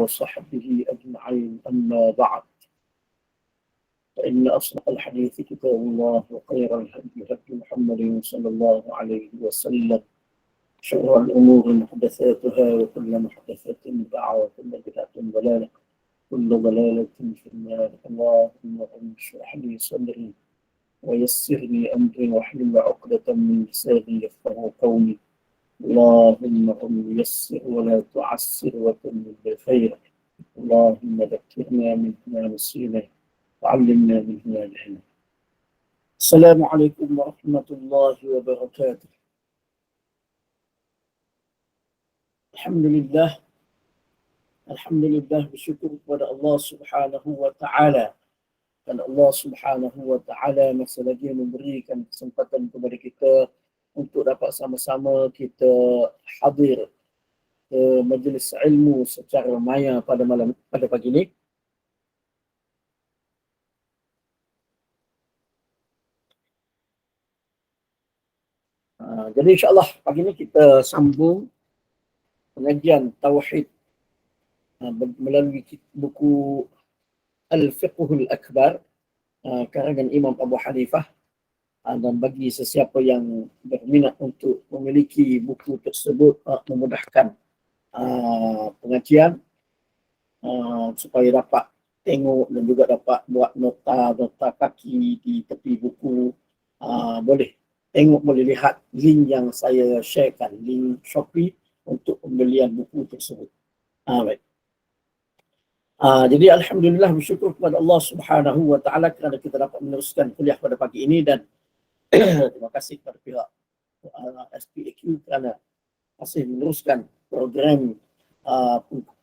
وصحبه أجمعين، أما بعد، فإن أصدق الحديث كتاب الله وخير الهدي هدي محمد صلى الله عليه وسلم، شر الأمور محدثاتها وكل محدثة بدعة وكل بدعة ضلالة كل ضلالة في النار. اللهم اشرح لي صدري ويسر لي أمري واحلل عقدة من لساني يفقهوا قولي. اللهم يسر ولا تعسر وكمل بالخير. اللهم ذكرنا منه ما نسينا وعلمنا منه ما جهلنا. السلام عليكم ورحمة الله وبركاته. Alhamdulillah bersyukur kepada Allah Subhanahu wa taala. Dan Allah Subhanahu wa taala masih lagi memberikan kesempatan kepada kita untuk dapat sama-sama kita hadir ke majlis ilmu secara maya pada pagi ini. Jadi insya-Allah pagi ini kita sambung pengajian tauhid melalui buku Al-Fiqhul Akbar karangan Imam Abu Hanifah. Dan bagi sesiapa yang berminat untuk memiliki buku tersebut, memudahkan pengajian supaya dapat tengok dan juga dapat buat nota kaki di tepi buku. Boleh tengok, boleh lihat link yang saya sharekan, link Shopee untuk pembelian buku tersebut. Baik. Jadi alhamdulillah bersyukur kepada Allah Subhanahu wa taala kerana kita dapat meneruskan kuliah pada pagi ini, dan terima kasih kepada pihak SPAQ kerana masih meneruskan program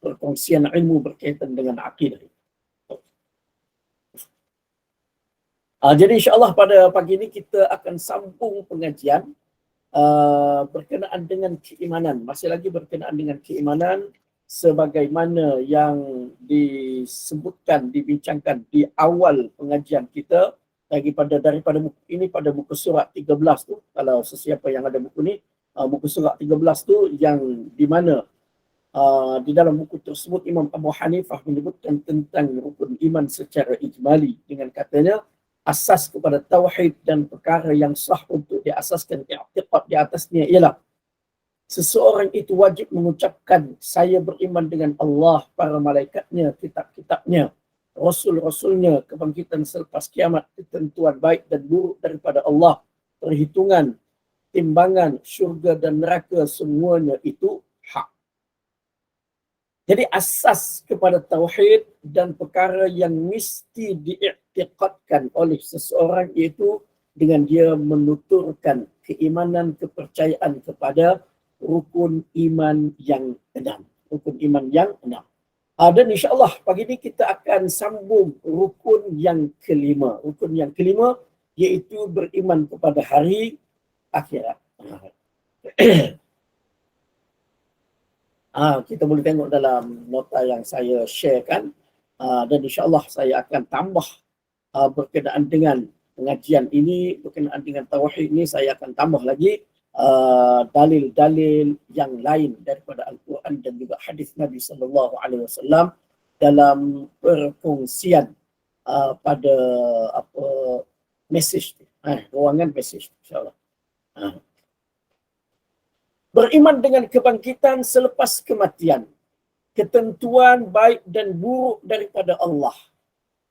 perkongsian ilmu berkaitan dengan akidah. Jadi insya-Allah pada pagi ini kita akan sambung pengajian berkenaan dengan keimanan. Masih lagi berkenaan dengan keimanan sebagaimana yang disebutkan, dibincangkan di awal pengajian kita daripada buku ini, pada buku surat 13 tu. Kalau sesiapa yang ada buku ni, buku surat 13 tu yang di mana di dalam buku tersebut Imam Abu Hanifah menyebutkan tentang rukun iman secara ijmali dengan katanya asas kepada tauhid dan perkara yang sah untuk diasaskan i'tiqad di atasnya ialah seseorang itu wajib mengucapkan saya beriman dengan Allah, para malaikatnya, kitab-kitabnya, rasul-rasulnya, kebangkitan selepas kiamat, ketentuan baik dan buruk daripada Allah, perhitungan, timbangan, syurga dan neraka, semuanya itu hak. Jadi asas kepada tauhid dan perkara yang mesti diiktikadkan oleh seseorang iaitu dengan dia menuturkan keimanan, kepercayaan kepada rukun iman yang 6. Rukun iman yang 6. Dan insya-Allah pagi ini kita akan sambung rukun yang kelima. Rukun yang kelima iaitu beriman kepada hari akhirat. Kita boleh tengok dalam nota yang saya sharekan, dan insya-Allah saya akan tambah berkenaan dengan pengajian ini, berkenaan dengan tauhid ini, saya akan tambah lagi dalil-dalil yang lain daripada Al-Quran dan juga hadis Nabi sallallahu alaihi wasallam dalam perkongsian pada message, ruangan message insya-Allah. Beriman dengan kebangkitan selepas kematian, ketentuan baik dan buruk daripada Allah,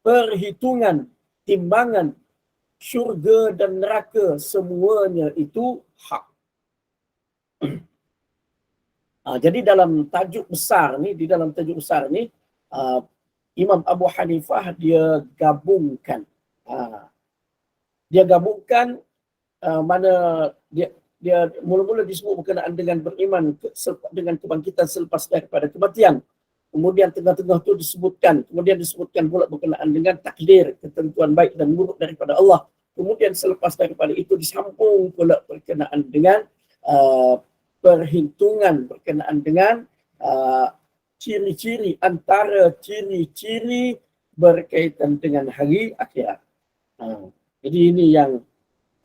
perhitungan, timbangan, syurga dan neraka, semuanya itu hak. Jadi dalam tajuk besar ni, Imam Abu Hanifah dia gabungkan mana dia mula-mula disebut berkenaan dengan beriman dengan kebangkitan selepas daripada kematian. Kemudian tengah-tengah tu disebutkan pula berkenaan dengan takdir, ketentuan baik dan buruk daripada Allah. Kemudian selepas daripada itu disambung pula berkenaan dengan perhitungan, berkenaan dengan ciri-ciri, antara ciri-ciri berkaitan dengan hari akhirat. Jadi ini yang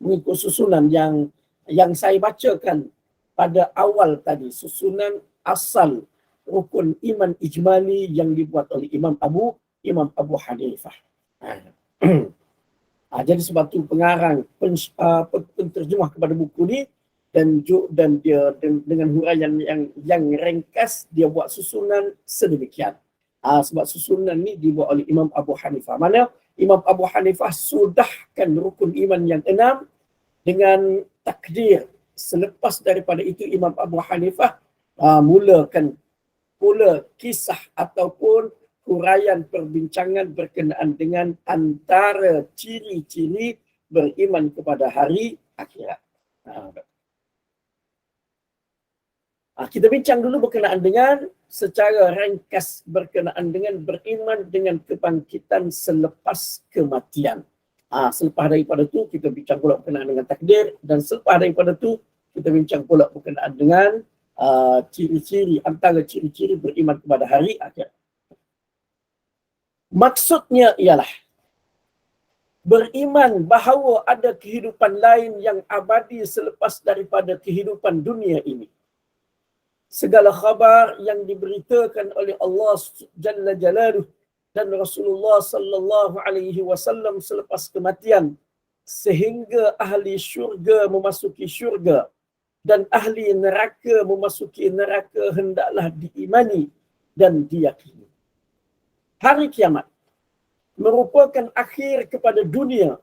mengikut susunan yang saya bacakan pada awal tadi, susunan asal rukun iman ijmali yang dibuat oleh Imam Abu Hanifah. Jadi sebab tu pengarang penterjemah kepada buku ni dan dia dengan huraian yang ringkas dia buat susunan sedemikian. Sebab susunan ni dibuat oleh Imam Abu Hanifah. Mana Imam Abu Hanifah sudahkan rukun iman yang 6 dengan takdir. Selepas daripada itu Imam Abu Hanifah mulakan pula kisah ataupun huraian perbincangan berkenaan dengan antara ciri-ciri beriman kepada hari akhirat. Kita bincang dulu berkenaan dengan secara ringkas berkenaan dengan beriman dengan kebangkitan selepas kematian. Selepas daripada tu kita bincang pula berkenaan dengan takdir, dan selepas daripada tu kita bincang pula berkenaan dengan ciri-ciri, antara ciri-ciri beriman kepada hari akhirat. Maksudnya ialah beriman bahawa ada kehidupan lain yang abadi selepas daripada kehidupan dunia ini. Segala khabar yang diberitakan oleh Allah Jalla Jalaluh dan Rasulullah sallallahu alaihi wasallam selepas kematian, sehingga ahli syurga memasuki syurga dan ahli neraka memasuki neraka, hendaklah diimani dan diyakini. Hari kiamat merupakan akhir kepada dunia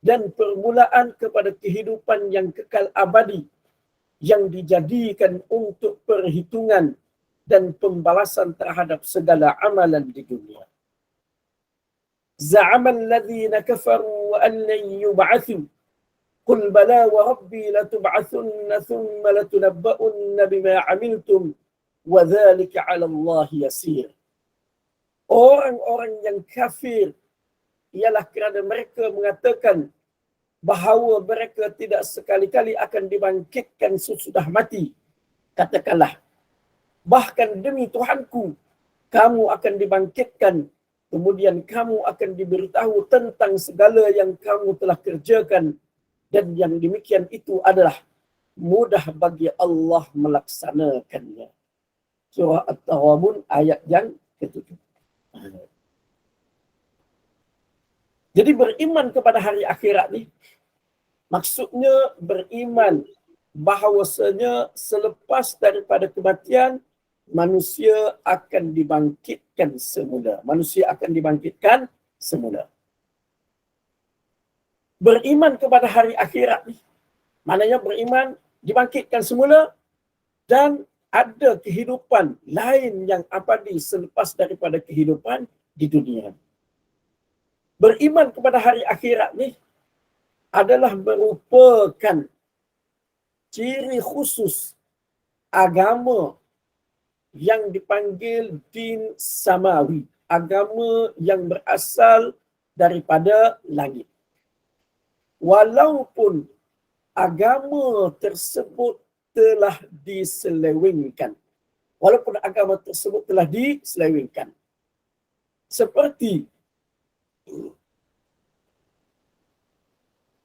dan permulaan kepada kehidupan yang kekal abadi yang dijadikan untuk perhitungan dan pembalasan terhadap segala amalan di dunia. Za'ama alladhina kafaru wa an lan yub'athu qul bala wa rabbi latub'athunna thumma latunabba'unna bima 'amiltum wa dhalika 'ala Allah yasir. Orang-orang yang kafir ialah kerana mereka mengatakan bahawa mereka tidak sekali-kali akan dibangkitkan sesudah mati. Katakanlah, bahkan demi Tuhanku, kamu akan dibangkitkan, kemudian kamu akan diberitahu tentang segala yang kamu telah kerjakan, dan yang demikian itu adalah mudah bagi Allah melaksanakannya. Surah At-Taghabun ayat yang ke-7. Jadi beriman kepada hari akhirat ni maksudnya beriman bahawasanya selepas daripada kematian manusia akan dibangkitkan semula. Manusia akan dibangkitkan semula. Beriman kepada hari akhirat ni maknanya beriman dibangkitkan semula dan ada kehidupan lain yang abadi selepas daripada kehidupan di dunia. Beriman kepada hari akhirat ni adalah merupakan ciri khusus agama yang dipanggil din samawi, agama yang berasal daripada langit. Walaupun agama tersebut telah diselewengkan. Walaupun agama tersebut telah diselewengkan. Seperti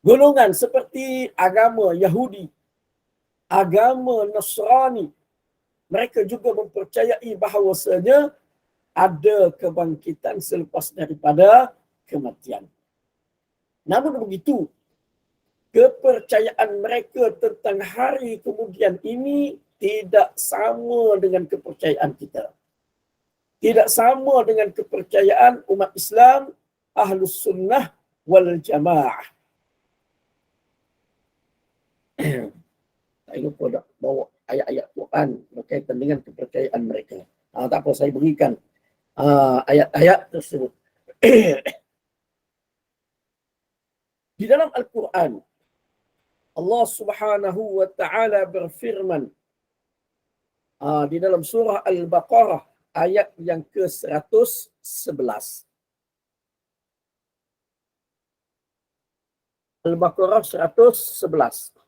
golongan seperti agama Yahudi, agama Nasrani, mereka juga mempercayai bahawasanya ada kebangkitan selepas daripada kematian. Namun begitu, kepercayaan mereka tentang hari kemudian ini tidak sama dengan kepercayaan kita. Tidak sama dengan kepercayaan umat Islam, Ahlus Sunnah wal Jamaah. Saya lupa dah bawa ayat-ayat Quran berkaitan dengan kepercayaan mereka. Tak apa, saya berikan ayat-ayat tersebut. Di dalam Al-Quran, Allah Subhanahu wa Ta'ala berfirman di dalam surah Al-Baqarah ayat yang ke-111. Al-Baqarah 111.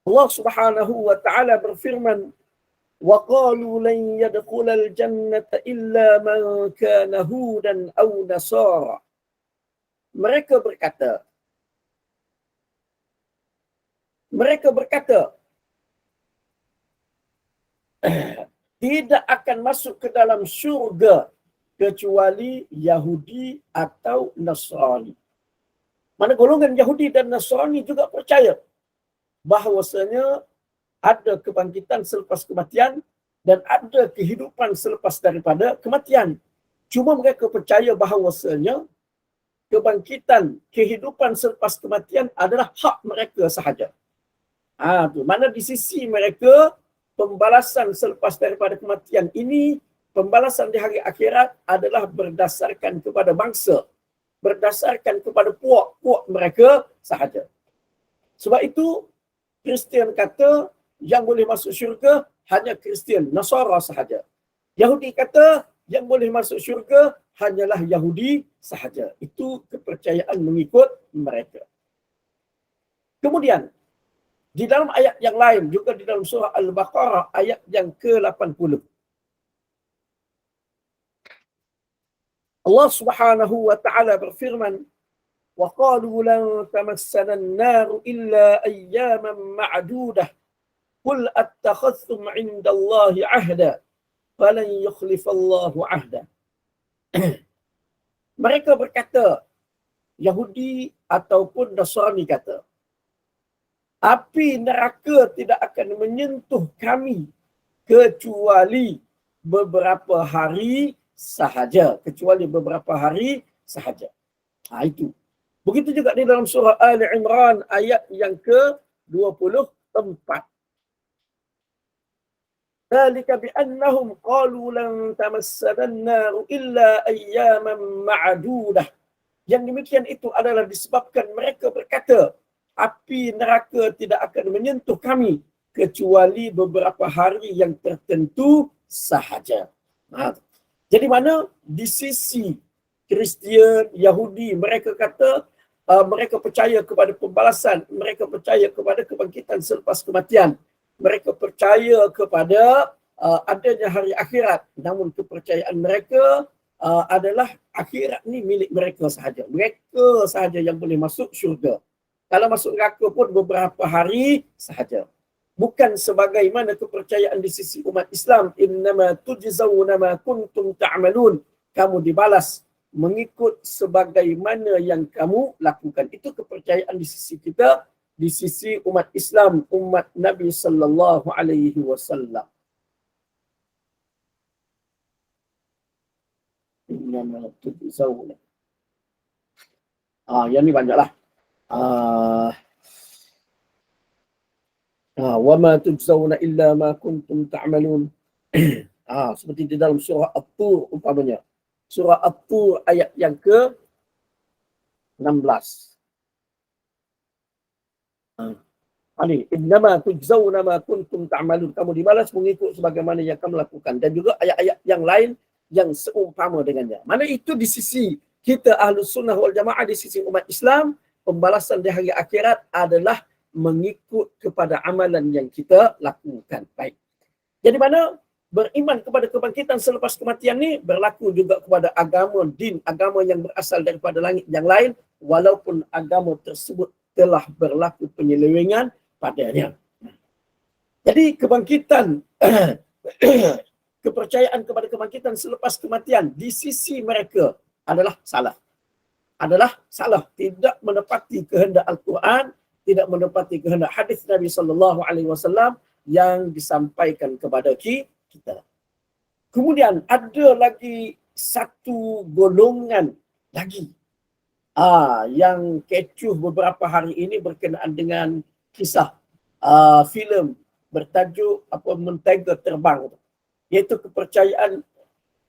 Allah Subhanahu wa Ta'ala berfirman, wa qalu lan yadkhulal jannata illa man kana hudan aw nasara. Mereka berkata tidak akan masuk ke dalam syurga kecuali Yahudi atau Nasrani. Mana golongan Yahudi dan Nasrani juga percaya bahawasanya ada kebangkitan selepas kematian dan ada kehidupan selepas daripada kematian. Cuma mereka percaya bahawasanya kebangkitan, kehidupan selepas kematian adalah hak mereka sahaja. Tu. Mana di sisi mereka, pembalasan selepas daripada kematian ini, pembalasan di hari akhirat adalah berdasarkan kepada bangsa, berdasarkan kepada puak-puak mereka sahaja. Sebab itu, Kristian kata yang boleh masuk syurga hanya Kristian, Nasara sahaja. Yahudi kata yang boleh masuk syurga hanyalah Yahudi sahaja. Itu kepercayaan mengikut mereka. Kemudian, di dalam ayat yang lain, juga di dalam surah Al-Baqarah, ayat yang ke-80. Allah Subhanahu wa taala berfirman, وَقَالُوا لَنْ تَمَسَّنَا النَّارُ إِلَّا أَيَّامًا مَعْدُودَةً قُلْ أَتَّخَذْتُمْ عِنْدَ اللَّهِ عَهْدًا فَلَنْ يُخْلِفَ اللَّهُ عَهْدًا. Mereka berkata, Yahudi ataupun Nasrani kata, api neraka tidak akan menyentuh kami kecuali beberapa hari sahaja. Kecuali beberapa hari sahaja. Itu. Begitu juga di dalam surah Ali Imran ayat yang ke-24. ذَلِكَ بِأَنَّهُمْ قَالُوا لَنْ تَمَسَّنَا النَّارُ إِلَّا أَيَّامًا مَعْدُودَةً. Yang demikian itu adalah disebabkan mereka berkata, api neraka tidak akan menyentuh kami kecuali beberapa hari yang tertentu sahaja. Jadi mana di sisi Kristian, Yahudi, mereka kata mereka percaya kepada pembalasan, mereka percaya kepada kebangkitan selepas kematian, mereka percaya kepada adanya hari akhirat. Namun kepercayaan mereka adalah akhirat ni milik mereka sahaja. Mereka sahaja yang boleh masuk syurga. Kalau masuk neraka pun beberapa hari sahaja. Bukan sebagaimana kepercayaan di sisi umat Islam, innama tujzauna ma kuntum ta'malun. Kamu dibalas mengikut sebagaimana yang kamu lakukan. Itu kepercayaan di sisi kita, di sisi umat Islam, umat Nabi sallallahu alaihi wasallam. Innama tujzauna. Yang ni banyaklah. Wa ma tujzauna illa ma kuntum ta'malun. Seperti di dalam surah At-Tur umpamanya. Surah At-Tur ayat yang ke-16. Ini innama tujzauna ma kuntum ta'malun. Kamu dibalas mengikut sebagaimana yang kamu lakukan. Dan juga ayat-ayat yang lain yang seumpama dengannya. Mana itu di sisi kita Ahlus Sunnah wal Jamaah, di sisi umat Islam, pembalasan di hari akhirat adalah mengikut kepada amalan yang kita lakukan. Baik. Jadi mana beriman kepada kebangkitan selepas kematian ni berlaku juga kepada agama, din, agama yang berasal daripada langit yang lain, walaupun agama tersebut telah berlaku penyelewengan padanya. Jadi kebangkitan, kepercayaan kepada kebangkitan selepas kematian di sisi mereka adalah salah. Adalah salah. Tidak menepati kehendak Al-Quran, tidak menepati kehendak hadis Nabi sallallahu alaihi wasallam yang disampaikan kepada kita. Kemudian ada lagi satu golongan lagi yang kecoh beberapa hari ini berkenaan dengan kisah filem bertajuk Mentega Terbang, iaitu kepercayaan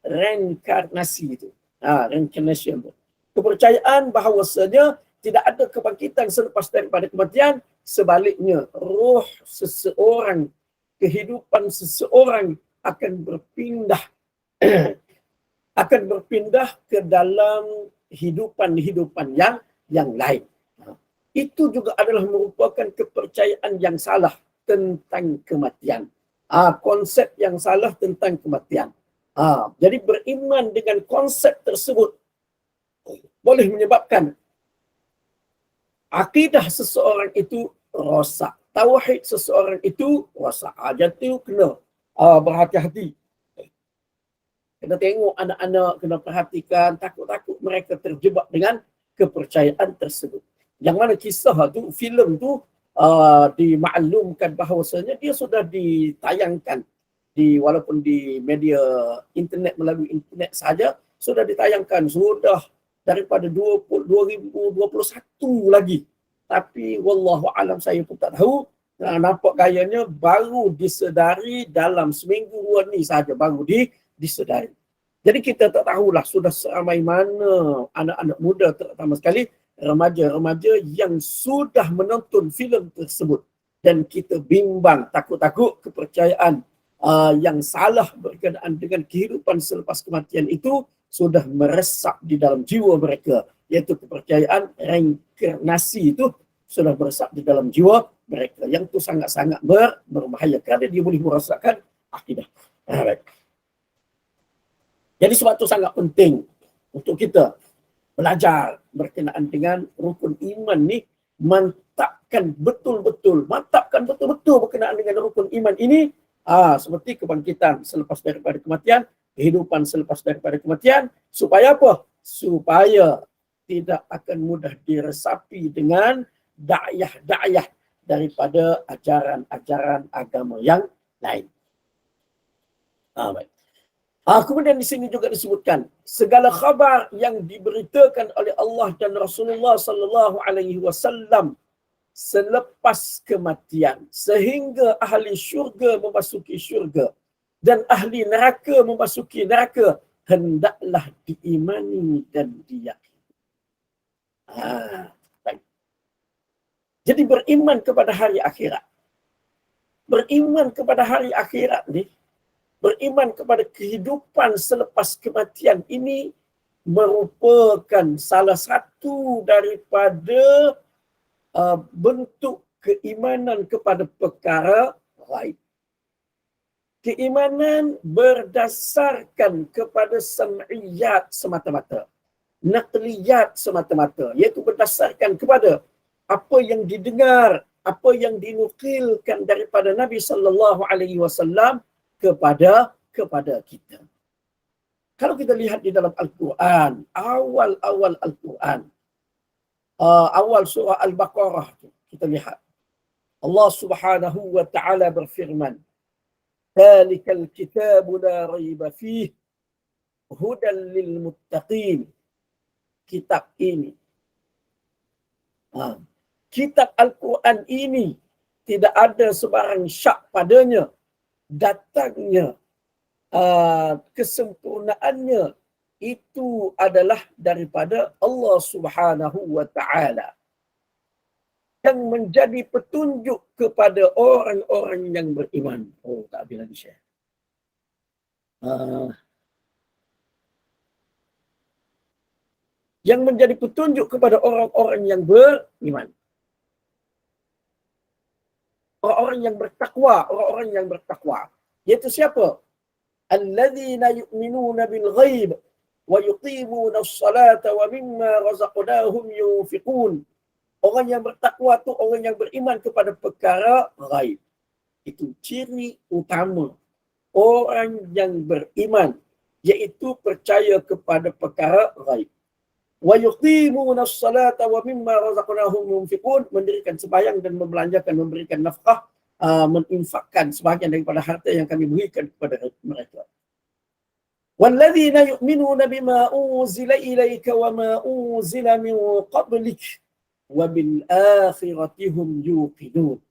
reinkarnasi itu. Reincarnation. Kepercayaan bahawasanya tidak ada kebangkitan selepas daripada kematian, sebaliknya roh seseorang, kehidupan seseorang akan berpindah ke dalam hidupan yang lain. Itu juga adalah merupakan kepercayaan yang salah tentang kematian. Konsep yang salah tentang kematian. Jadi beriman dengan konsep tersebut boleh menyebabkan akidah seseorang itu rosak, tauhid seseorang itu rosak. Jadi kena berhati-hati Kena tengok anak-anak, kena perhatikan, takut-takut mereka terjebak dengan kepercayaan tersebut. Yang mana kisah tu, filem tu dimaklumkan bahawasanya dia sudah ditayangkan walaupun di media internet, melalui internet saja sudah ditayangkan, sudah daripada 2021 lagi. Tapi wallahu alam, saya pun tak tahu. Nampak gayanya baru disedari dalam seminggu 2 ni saja baru disedari. Jadi kita tak tahulah sudah seramai mana anak-anak muda, terutama sekali remaja-remaja yang sudah menonton filem tersebut. Dan kita bimbang, takut-takut kepercayaan yang salah berkenaan dengan kehidupan selepas kematian itu sudah meresap di dalam jiwa mereka. Iaitu kepercayaan reinkarnasi itu sudah meresap di dalam jiwa mereka. Yang itu sangat-sangat berbahaya kerana dia boleh merosakkan akidah. Baik. Jadi sebab itu sangat penting untuk kita belajar berkenaan dengan rukun iman ni, mantapkan betul-betul berkenaan dengan rukun iman ini, seperti kebangkitan selepas daripada kematian, kehidupan selepas daripada kematian, supaya apa? Supaya tidak akan mudah diresapi dengan da'yah daripada ajaran-ajaran agama yang lain. Baik. Kemudian di sini juga disebutkan segala khabar yang diberitakan oleh Allah dan Rasulullah sallallahu alaihi wasallam selepas kematian, sehingga ahli syurga memasuki syurga dan ahli neraka memasuki neraka, hendaklah diimani dan diyakini. Baik. Jadi beriman kepada hari akhirat. Beriman kepada hari akhirat ni, beriman kepada kehidupan selepas kematian ini merupakan salah satu daripada bentuk keimanan kepada perkara ghaib. Keimanan berdasarkan kepada sam'iyat semata-mata, naqliyat semata-mata, iaitu berdasarkan kepada apa yang didengar, apa yang dinukilkan daripada Nabi sallallahu alaihi wasallam kepada kita. Kalau kita lihat di dalam Al-Quran, awal-awal Al-Quran, awal surah Al-Baqarah, kita lihat Allah Subhanahu wa taala berfirman, "Dzalikal kitabu la raiba fihi hudan lil muttaqin." Kitab ini, kitab Al-Quran ini tidak ada sebarang syak padanya, datangnya kesempurnaannya itu adalah daripada Allah Subhanahu wa taala, yang menjadi petunjuk kepada orang-orang yang beriman. Tak habis lagi share. Yang menjadi petunjuk kepada orang-orang yang beriman. Orang-orang yang bertakwa. Iaitu siapa? Alladzina yu'minuna bil ghaib wa yuqimuna as-salata wa mimma razaqnahum yunfiqun. Orang yang bertakwa tu orang yang beriman kepada perkara ghaib. Itu ciri utama orang yang beriman, iaitu percaya kepada perkara ghaib. Wa yuqimuna as-salata wa mimma razaqnahum yunfiqun, mendirikan sembahyang dan membelanjakan, memberikan nafkah, menginfakkan sebahagian daripada harta yang kami berikan kepada mereka. Walladzina yu'minuna bima unzila ilayka wa ma unzila min qablik wa bil akhirati hum yuqinun.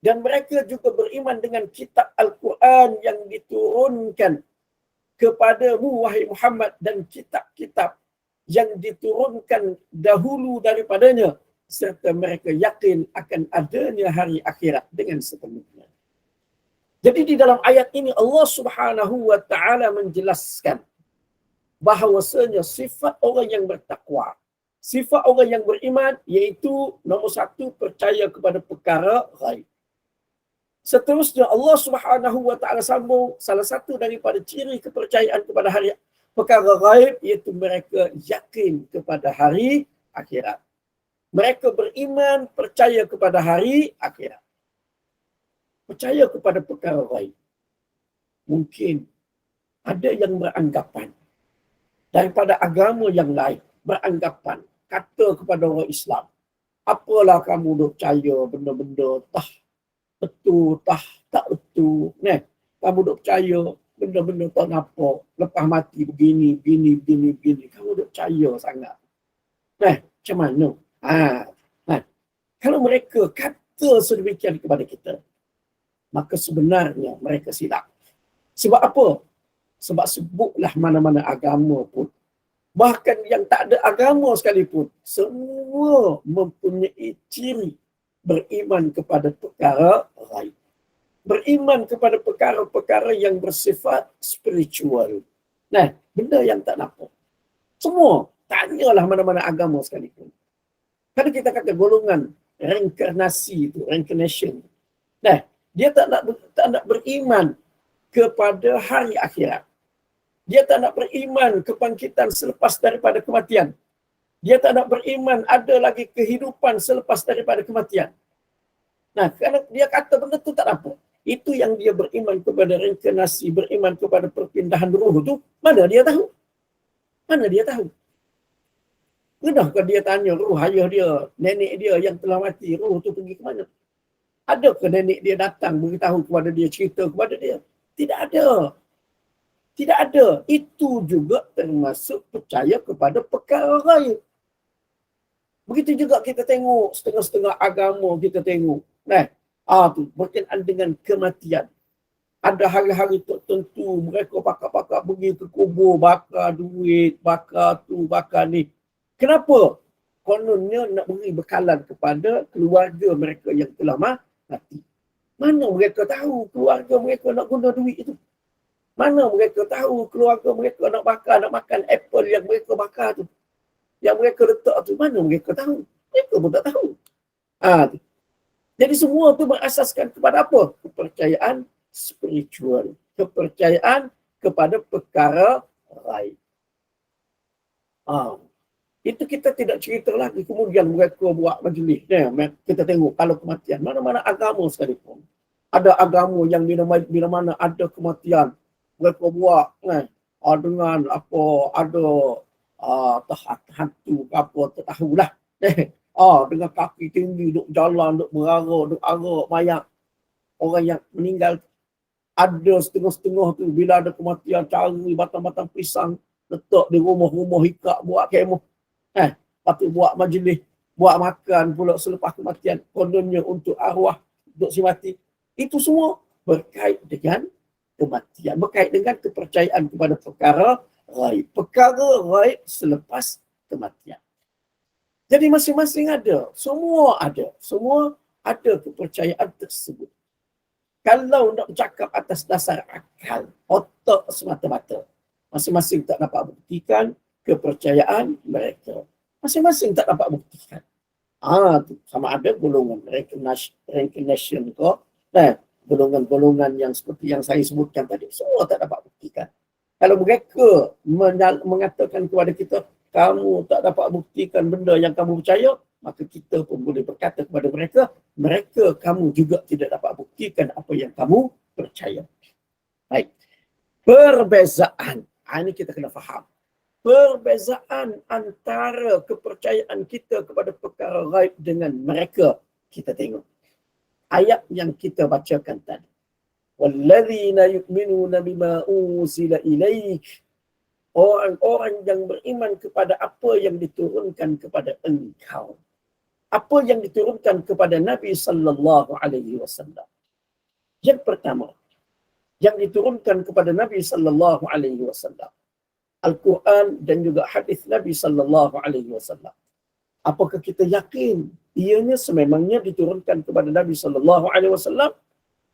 Dan mereka juga beriman dengan kitab Al-Quran yang diturunkan kepadamu wahai Muhammad, dan kitab-kitab yang diturunkan dahulu daripadanya, serta mereka yakin akan adanya hari akhirat dengan sepenuhnya. Jadi di dalam ayat ini Allah Subhanahu wa taala menjelaskan bahawasanya sifat orang yang bertakwa, sifat orang yang beriman, iaitu nombor satu, percaya kepada perkara ghaib. Seterusnya Allah Subhanahu wa taala sambung, salah satu daripada ciri kepercayaan kepada hari perkara ghaib iaitu mereka yakin kepada hari akhirat. Mereka beriman, percaya kepada hari akhirat. Percaya kepada perkara ghaib. Mungkin Ada yang beranggapan daripada agama yang lain, beranggapan kata kepada orang Islam, apalah kamu duk percaya benda-benda tah betul, tah tak betul. Nah, kamu duk percaya benda-benda tak nampak, lepas mati begini, begini, begini, begini. Kamu duk percaya sangat. Nah, macam mana? Nah, kalau mereka kata sedemikian kepada kita, maka sebenarnya mereka silap. Sebab apa? Sebab sebutlah mana-mana agama pun, bahkan yang tak ada agama sekalipun, semua mempunyai ciri beriman kepada perkara ghaib. Beriman kepada perkara-perkara yang bersifat spiritual. Nah, benda yang tak nampak. Semua, tanyalah mana-mana agama sekalipun. Kalau kita kata golongan reinkarnasi itu, reincarnation. Nah, dia tak nak beriman kepada hari akhirat. Dia tak nak beriman kebangkitan selepas daripada kematian. Dia tak nak beriman ada lagi kehidupan selepas daripada kematian. Nah, kerana dia kata benda tu tak apa. Itu yang dia beriman kepada reinkarnasi, beriman kepada perpindahan roh tu, mana dia tahu? Mana dia tahu? Pernahkah dia tanya roh ayah dia, nenek dia yang telah mati, roh tu pergi ke mana? Adakah nenek dia datang beritahu kepada dia, cerita kepada dia? Tidak ada. Tidak ada. Itu juga termasuk percaya kepada perkara ghaib. Begitu juga kita tengok setengah-setengah agama kita tengok. Nah, tu berkenaan dengan kematian. Ada hari-hari tertentu mereka pakar-pakar pergi ke kubur, bakar duit, bakar tu, bakar ni. Kenapa? Kononnya nak beri bekalan kepada keluarga mereka yang telah mati. Mana mereka tahu keluarga mereka nak guna duit itu? Mana mereka tahu keluarga mereka nak bakar, nak makan apple yang mereka bakar tu? Yang mereka letak tu, mana mereka tahu? Mereka pun tak tahu. Jadi semua tu berasaskan kepada apa? Kepercayaan spiritual. Kepercayaan kepada perkara ghaib. Itu kita tidak cerita lagi. Kemudian mereka buat majlis. Kita tengok kalau kematian. Mana-mana agama sekalipun. Ada agama yang bila mana ada kematian, mereka buat dengan apa, ada hantu apa, tak tahulah. Dengan kaki tinggi, duk jalan, duk mengarah, duk arak mayat orang yang meninggal. Ada setengah-setengah tu, bila ada kematian, cari batang-batang pisang, letak di rumah-rumah hikak, buat kemah. Lepas tu buat majlis, buat makan pula selepas kematian, kononnya untuk arwah duk si mati. Itu semua berkait dengan kematian, berkait dengan kepercayaan kepada perkara ghaib. Perkara ghaib selepas kematian. Jadi masing-masing ada, semua ada kepercayaan tersebut. Kalau nak bercakap atas dasar akal, otak semata-mata, masing-masing tak dapat buktikan kepercayaan mereka. Masing-masing tak dapat buktikan. Sama ada golongan reincarnation ke, golongan-golongan yang seperti yang saya sebutkan tadi, semua tak dapat buktikan. Kalau mereka mengatakan kepada kita, kamu tak dapat buktikan benda yang kamu percaya, maka kita pun boleh berkata kepada mereka, kamu juga tidak dapat buktikan apa yang kamu percaya. Baik. Perbezaan. Ini kita kena faham. Perbezaan antara kepercayaan kita kepada perkara ghaib dengan mereka. Kita tengok ayat yang kita bacakan tadi. Walladzina yu'minuna bima unzila ilaik. Orang-orang yang beriman kepada apa yang diturunkan kepada engkau. Apa yang diturunkan kepada Nabi sallallahu alaihi wasallam. Yang pertama, yang diturunkan kepada Nabi sallallahu alaihi wasallam, Al-Quran dan juga hadis Nabi sallallahu alaihi wasallam. Apakah kita yakin ianya sememangnya diturunkan kepada Nabi sallallahu alaihi wasallam?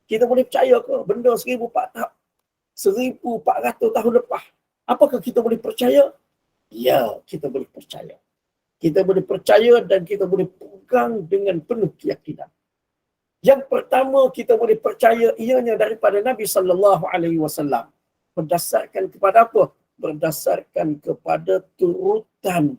Kita boleh percaya ke benda 1400 tahun lepas? Apakah kita boleh percaya? Ya, kita boleh percaya. Kita boleh percaya dan kita boleh pegang dengan penuh keyakinan. Yang pertama kita boleh percaya ianya daripada Nabi sallallahu alaihi wasallam. Berdasarkan kepada apa? Berdasarkan kepada turutan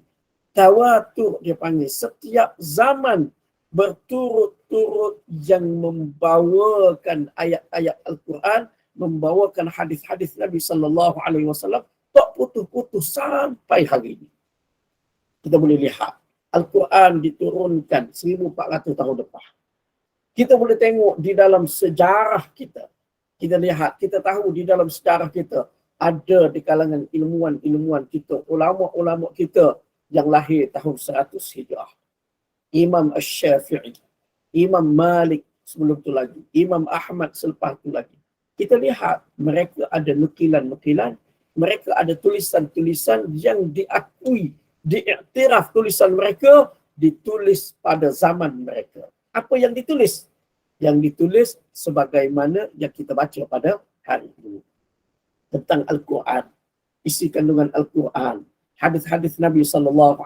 tawatur, dia panggil. Setiap zaman berturut-turut yang membawakan ayat-ayat Al-Quran membawakan hadis-hadis Nabi sallallahu alaihi wasallam tak putus-putus sampai hari ini. Kita boleh lihat Al-Quran diturunkan 1400 tahun lepas. Kita boleh tengok di dalam sejarah kita. Kita lihat, kita tahu di dalam sejarah kita ada di kalangan ilmuwan-ilmuwan kita, ulama-ulama kita yang lahir tahun 100 Hijrah. Imam Asy-Syafi'i, Imam Malik sebelum tu lagi, Imam Ahmad selepas tu lagi. Kita lihat mereka ada nukilan-nukilan, mereka ada tulisan-tulisan yang diakui, diiktiraf tulisan mereka ditulis pada zaman mereka. Apa yang ditulis? Yang ditulis sebagaimana yang kita baca pada hari ini. Tentang Al-Quran, isi kandungan Al-Quran, hadis-hadis Nabi SAW.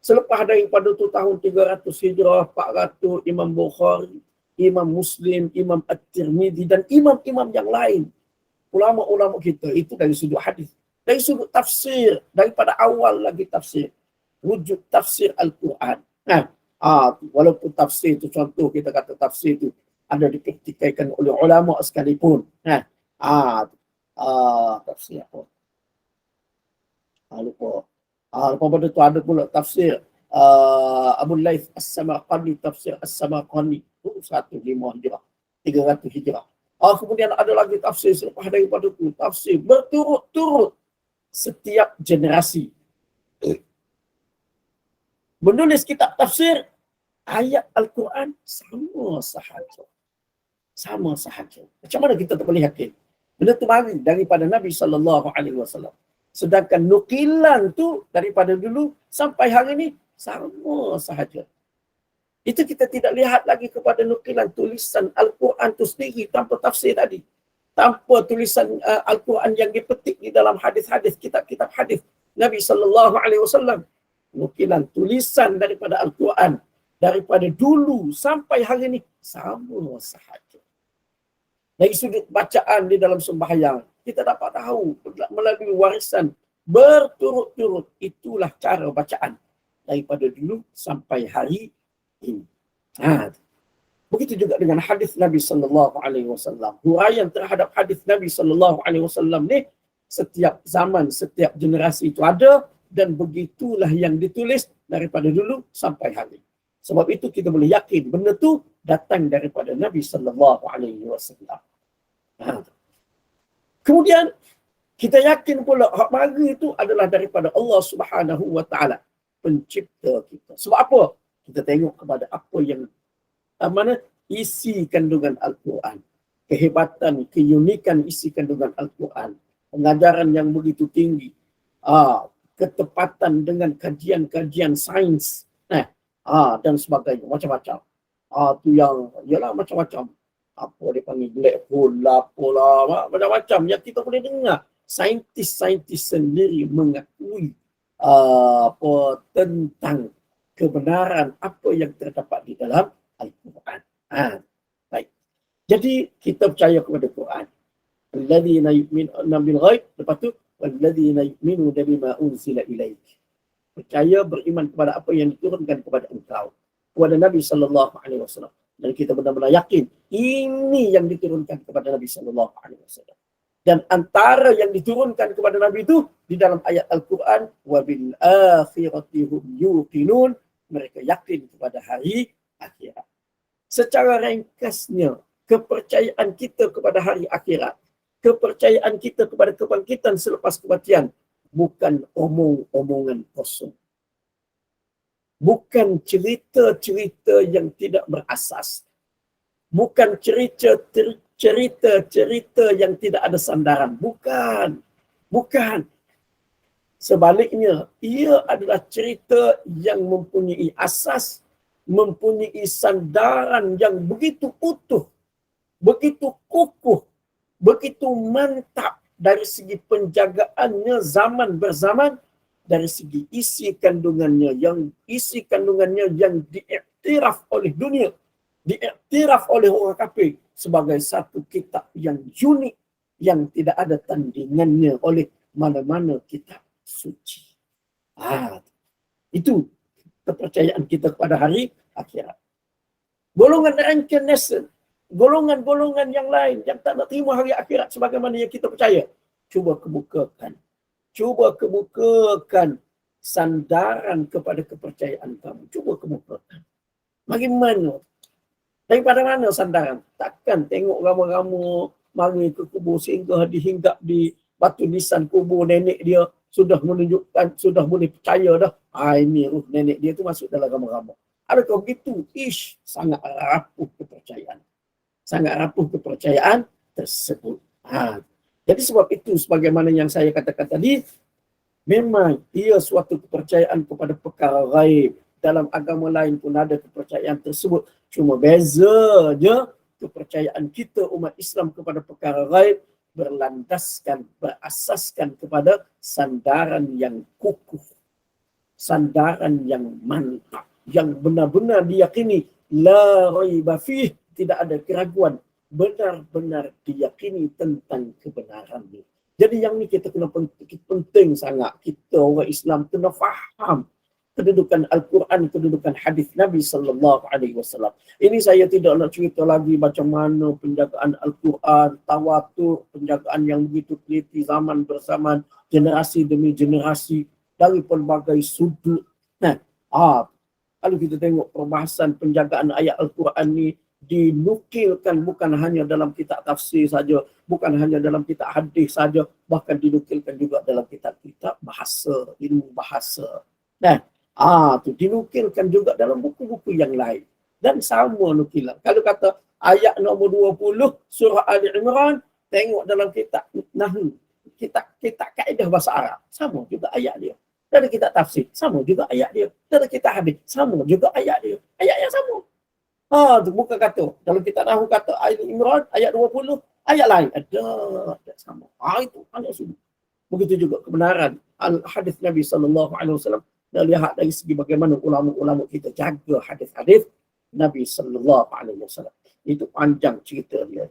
Selepas daripada tu tahun 300 Hijrah, 400 Imam Bukhari, Imam Muslim, Imam At-Tirmidzi dan imam-imam yang lain. Ulama-ulama kita itu dari sudut hadis. Dari sudut tafsir, daripada awal lagi tafsir. Wujud tafsir Al-Quran. Walaupun tafsir itu, contoh kita kata tafsir itu ada dipraktikkan oleh ulama sekalipun. Tafsir apa? Lupa. Lepas pada tu ada pula tafsir Abu Laith As-Samarqandi, tafsir As-Samarqandi. 105 Hijrah, 300 Hijrah. Kemudian ada lagi tafsir selepas daripada itu. Tafsir berturut-turut setiap generasi. Menulis kitab tafsir, ayat Al-Quran sama sahaja. Sama sahaja. Macam mana kita tak boleh yakin? Benda tu mari daripada Nabi SAW. Sedangkan nukilan tu daripada dulu sampai hari ini sama sahaja. Itu kita tidak lihat lagi kepada nukilan tulisan Al-Quran tu sendiri tanpa tafsir tadi. Tanpa tulisan Al-Quran yang dipetik di dalam hadis-hadis, kitab-kitab hadis Nabi SAW. Nukilan tulisan daripada Al-Quran daripada dulu sampai hari ini sama sahaja. Dari sudut bacaan di dalam sembahyang, kita dapat tahu melalui warisan berturut-turut itulah cara bacaan daripada dulu sampai hari ini. Begitu juga dengan hadis Nabi SAW. Huraian terhadap hadis Nabi SAW ni setiap zaman, setiap generasi itu ada dan begitulah yang ditulis daripada dulu sampai hari. Sebab itu kita boleh yakin benda tu datang daripada Nabi SAW. Kemudian kita yakin pula hak mari itu adalah daripada Allah Subhanahu Wa Taala, pencipta kita. Sebab apa? Kita tengok kepada apa yang mana isi kandungan Al-Quran. Kehebatan, keunikan isi kandungan Al-Quran. Pengajaran yang begitu tinggi. Ketepatan dengan kajian-kajian sains. Dan sebagainya. Macam-macam. Tu yang, ialah macam-macam. Apa dia panggil black hole lah, macam-macam yang kita boleh dengar. Saintis-saintis sendiri mengakui tentang kebenaran apa yang terdapat di dalam Al-Quran. Baik. Jadi kita percaya kepada Quran. Alladzina yu'minuna bil ghaib, lepas tu walladzina yu'minuna bima unzila ilaik. Percaya, beriman kepada apa yang diturunkan kepada engkau, kepada Nabi SAW. Dan kita benar-benar yakin ini yang diturunkan kepada Nabi SAW. Dan antara yang diturunkan kepada Nabi itu di dalam ayat Al-Quran, wa bil akhirati hum yuqinun, mereka yakin kepada hari akhirat. Secara ringkasnya, kepercayaan kita kepada hari akhirat, kepercayaan kita kepada kebangkitan selepas kematian bukan omong-omongan kosong. Bukan cerita-cerita yang tidak berasas. Bukan cerita-cerita yang tidak ada sandaran. Bukan. Sebaliknya, ia adalah cerita yang mempunyai asas, mempunyai sandaran yang begitu utuh, begitu kukuh, begitu mantap dari segi penjagaannya zaman berzaman, dari segi isi kandungannya yang diiktiraf oleh dunia, diiktiraf oleh orang kafir sebagai satu kitab yang unik, yang tidak ada tandingannya oleh mana-mana kitab suci. Itu kepercayaan kita kepada hari akhirat. Golongan reincarnation, golongan-golongan yang lain yang tak nak terima hari akhirat sebagaimana yang kita percaya. Cuba kebukakan. Cuba kebukakan sandaran kepada kepercayaan kamu. Cuba kebukakan. Bagaimana? Daripada mana sandaran? Takkan tengok ramai-ramai mari ke kubur sehingga dihinggap di batu nisan kubur nenek dia sudah menunjukkan, sudah boleh percaya dah. Ini nenek dia tu masuk dalam ramai-ramai. Adakah begitu? Sangat rapuh kepercayaan. Sangat rapuh kepercayaan tersebut. Jadi sebab itu sebagaimana yang saya katakan tadi, memang ia suatu kepercayaan kepada perkara gaib. Dalam agama lain pun ada kepercayaan tersebut. Cuma bezanya kepercayaan kita umat Islam kepada perkara gaib berlandaskan, berasaskan kepada sandaran yang kukuh. Sandaran yang mantap. Yang benar-benar diyakini. La raiba fih. Tidak ada keraguan. Benar-benar diyakini tentang kebenarannya. Jadi yang ni kita kena penting sangat. Kita orang Islam kena faham kedudukan Al-Quran, kedudukan hadis Nabi SAW. Ini saya tidak nak cerita lagi macam mana penjagaan Al-Quran, tawatur, penjagaan yang begitu teliti zaman bersamaan, generasi demi generasi dari pelbagai sudut. Kalau kita tengok perbahasan penjagaan ayat Al-Quran ni dinukilkan bukan hanya dalam kitab tafsir saja, bukan hanya dalam kitab hadis saja, bahkan dinukilkan juga dalam kitab-kitab bahasa, ilmu bahasa. Tu dinukilkan juga dalam buku-buku yang lain. Dan sama nukilan. Kalau kata ayat nombor 20 surah Ali Imran, tengok dalam kitab Nahwu, kitab kaedah bahasa Arab, sama juga ayat dia. Dari kitab tafsir, sama juga ayat dia. Dari kitab hadis, sama juga ayat dia. Ayat yang sama. Tu bukan kata. Dalam kitab Nahwu kata Ali Imran ayat 20, ayat lain ada sama. Itu ayat sudut. Begitu juga kebenaran al-hadis Nabi SAW. Dan lihat dari segi bagaimana ulama-ulama kita jaga hadis-hadis Nabi SAW. Itu panjang cerita dia.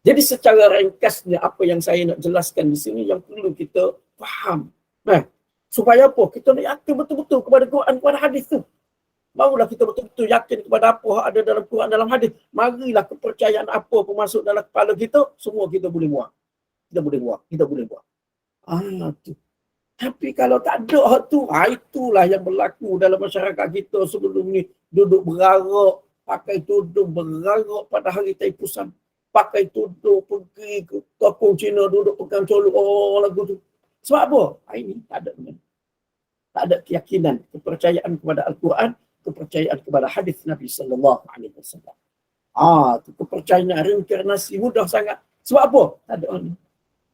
Jadi secara ringkasnya apa yang saya nak jelaskan di sini yang perlu kita faham. Supaya apa? Kita nak yakin betul-betul kepada Quran, kepada hadis tu. Barulah kita betul-betul yakin kepada apa ada dalam Quran, dalam hadis. Marilah kepercayaan apa pun masuk dalam kepala kita, semua kita boleh buang. Kita boleh buang. Tu. Tapi kalau tak ada hak tu, itulah yang berlaku dalam masyarakat kita sebelum ni. Duduk berarak, pakai tudung berarak pada hari Taipusan. Pakai tudung pergi ke tokong Cina, duduk pegang colok, lagu tu. Sebab apa? Ini tak ada. Tak ada keyakinan, kepercayaan kepada Al-Quran, kepercayaan kepada hadis Nabi SAW. Tu kepercayaan reinkarnasi mudah sangat. Sebab apa? Tak ada ni.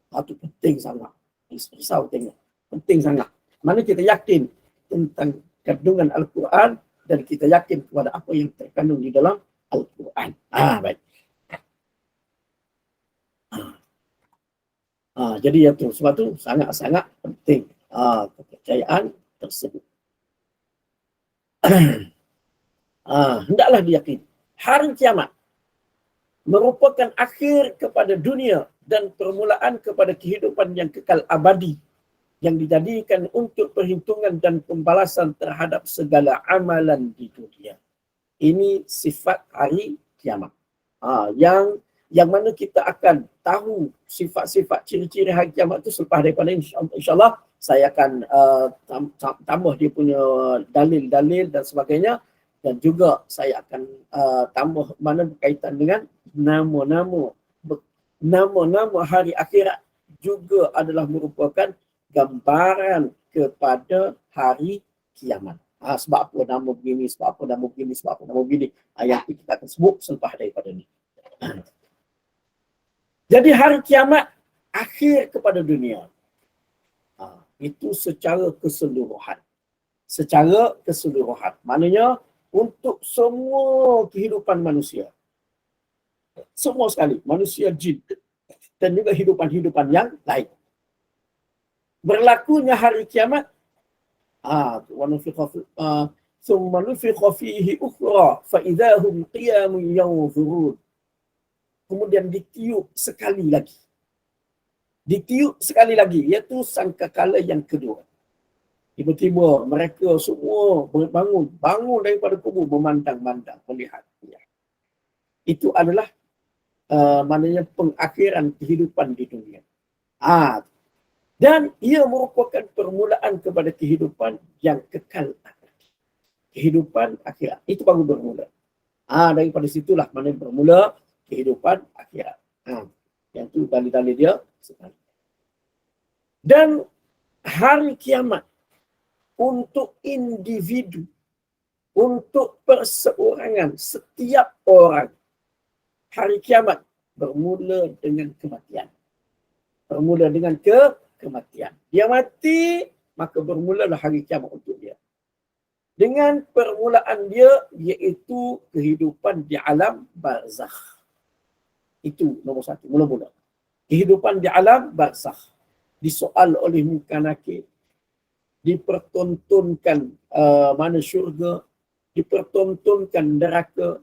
Itu penting sangat. Risau tengok. Penting sangat. Mana kita yakin tentang kandungan Al-Quran dan kita yakin kepada apa yang terkandung di dalam Al-Quran. Baik. Jadi itu sebab tu sangat-sangat penting kepercayaan tersebut. Hendaklah diyakini hari kiamat merupakan akhir kepada dunia dan permulaan kepada kehidupan yang kekal abadi yang dijadikan untuk perhitungan dan pembalasan terhadap segala amalan di dunia. Ini sifat hari kiamat. Yang mana kita akan tahu sifat-sifat ciri-ciri hari kiamat itu selepas daripada insyaAllah saya akan tambah dia punya dalil-dalil dan sebagainya, dan juga saya akan tambah mana berkaitan dengan nama-nama hari akhirat juga adalah merupakan gambaran kepada hari kiamat. Sebab apa nama begini, sebab apa nama begini, sebab apa nama begini. Yang kita akan sebut selepas daripada ini. Jadi hari kiamat akhir kepada dunia. Itu secara keseluruhan. Secara keseluruhan. Maknanya untuk semua kehidupan manusia. Semua sekali. Manusia, jin dan juga hidupan-hidupan yang lain. Berlakunya hari kiamat. ثُمَّ نُفِخَ فِيهِ أُخْرَى فَإِذَا هُمْ قِيَامٌ يَنْظُرُونَ. Kemudian ditiup sekali lagi. Ditiup sekali lagi, iaitu sangkakala yang kedua. Tiba-tiba mereka semua bangun daripada kubur, memandang-mandang, melihat. Itu adalah maknanya pengakhiran kehidupan di dunia. Dan ia merupakan permulaan kepada kehidupan yang kekal. Kehidupan akhirat. Itu baru bermula. Daripada situlah mana bermula kehidupan akhirat. Yang itu dalil-dalil dia sekali. Dan hari kiamat untuk individu, untuk perseorangan, setiap orang, hari kiamat bermula dengan kematian. Bermula dengan kematian. Dia mati, maka bermulalah hari kiamat untuk dia. Dengan permulaan dia, iaitu kehidupan di alam barzakh. Itu nombor satu, mula-mula. Kehidupan di alam barzakh. Disoal oleh muka nakir. Dipertontonkan mana syurga. Dipertontonkan neraka.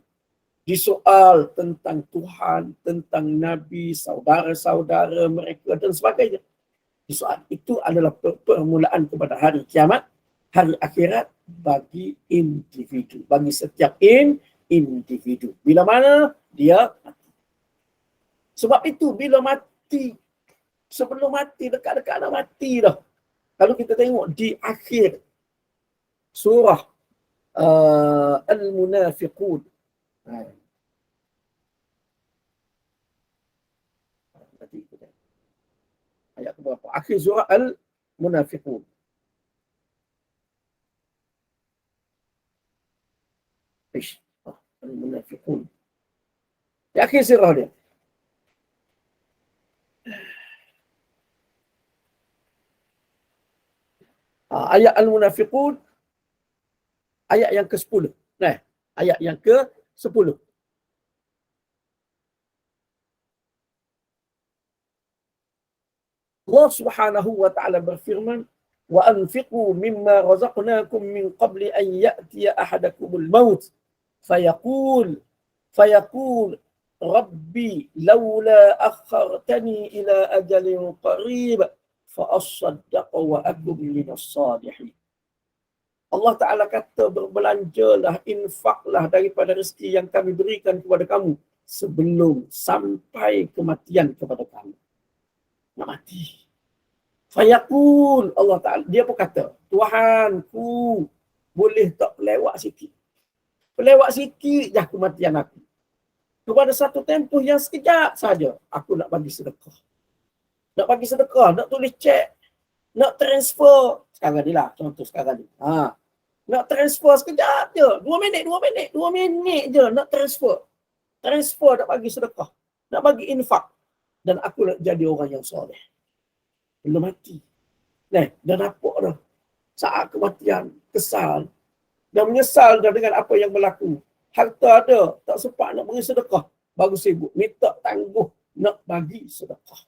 Disoal tentang Tuhan, tentang Nabi, saudara-saudara mereka dan sebagainya. Disoal. Itu adalah permulaan kepada hari kiamat, hari akhirat bagi individu. Bagi setiap individu. Bila mana dia mati. Sebab itu bila mati, sebelum mati, dekat-dekat nak mati dah. Kalau kita tengok di akhir surah Al-Munafiqun. Ayat berapa? Akhir surah Al-Munafiqun. Al-Munafiqun. Di akhir surah dia. Ayat Al-Munafiqun, ayat yang ke-10. Ayat yang ke-10. Allah Subhanahu wa taala berfirman, "Wa anfiqu mimma razaqnakum min qabli an ya'tiya ahadakumul maut fayaqul rabbi laula akhartani ila ajalin qarib fa asaddaqa wa akun minas salihin." Allah Ta'ala kata, berbelanjalah, infaklah daripada rezeki yang kami berikan kepada kamu sebelum sampai kematian kepada kamu. Nak mati. Fayaqul, Allah Ta'ala, dia pun kata, Tuhanku, boleh tak pelewat sikit? Pelewat sikit dah kematian aku. Kepada satu tempoh yang sekejap saja, aku nak bagi sedekah. Nak bagi sedekah, nak tulis cek, nak transfer. Sekarang ni lah, contoh sekarang ni. Nak transfer sekejap je. 2 minit je nak transfer. Transfer nak bagi sedekah. Nak bagi infak. Dan aku nak jadi orang yang soleh. Belum mati. Dah nampak dah. Saat kematian, kesal. Dan menyesal dah dengan apa yang berlaku. Harta ada, tak sempat nak bagi sedekah. Baru sibuk, minta tangguh nak bagi sedekah.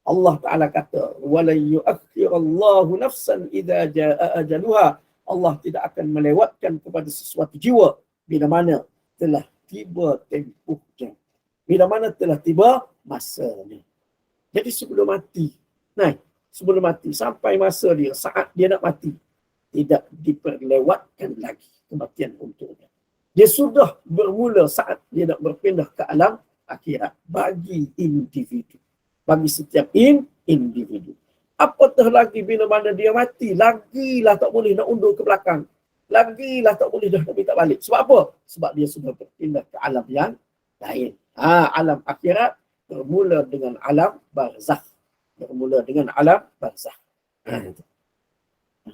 Allah Ta'ala kata, وَلَنْ يُؤَخِّرَ اللَّهُ نَفْسًا إِذَا جَاءَ أَجَلُهَا. Allah tidak akan melewatkan kepada sesuatu jiwa bila mana telah tiba tempohnya. Bila mana telah tiba masanya. Jadi sebelum mati, sebelum mati, sampai masa dia, saat dia nak mati, tidak diperlewatkan lagi kematian untuknya. Dia sudah bermula saat dia nak berpindah ke alam akhirat bagi individu. Bagi setiap individu. Apatah lagi bila mana dia mati, lagilah tak boleh nak undur ke belakang. Lagilah tak boleh dah nak minta balik. Sebab apa? Sebab dia sudah berpindah ke alam yang lain. Alam akhirat bermula dengan alam barzakh. Bermula dengan alam barzakh.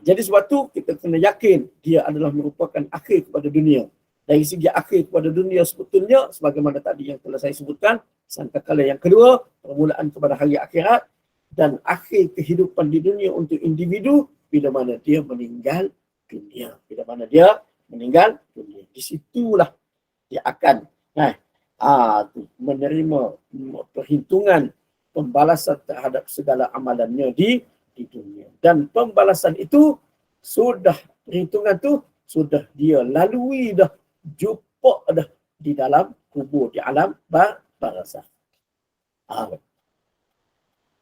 Jadi sebab tu kita kena yakin dia adalah merupakan akhir kepada dunia. Dari segi akhir kepada dunia sebetulnya, sebagaimana tadi yang telah saya sebutkan, sangkakala yang kedua, permulaan kepada hari akhirat, dan akhir kehidupan di dunia untuk individu bila mana dia meninggal dunia. Bila mana dia meninggal dunia. Di situlah dia akan menerima perhitungan pembalasan terhadap segala amalannya di dunia. Dan pembalasan itu sudah, perhitungan tu sudah dia lalui dah, jumpa dah di dalam kubur, di alam barzakh.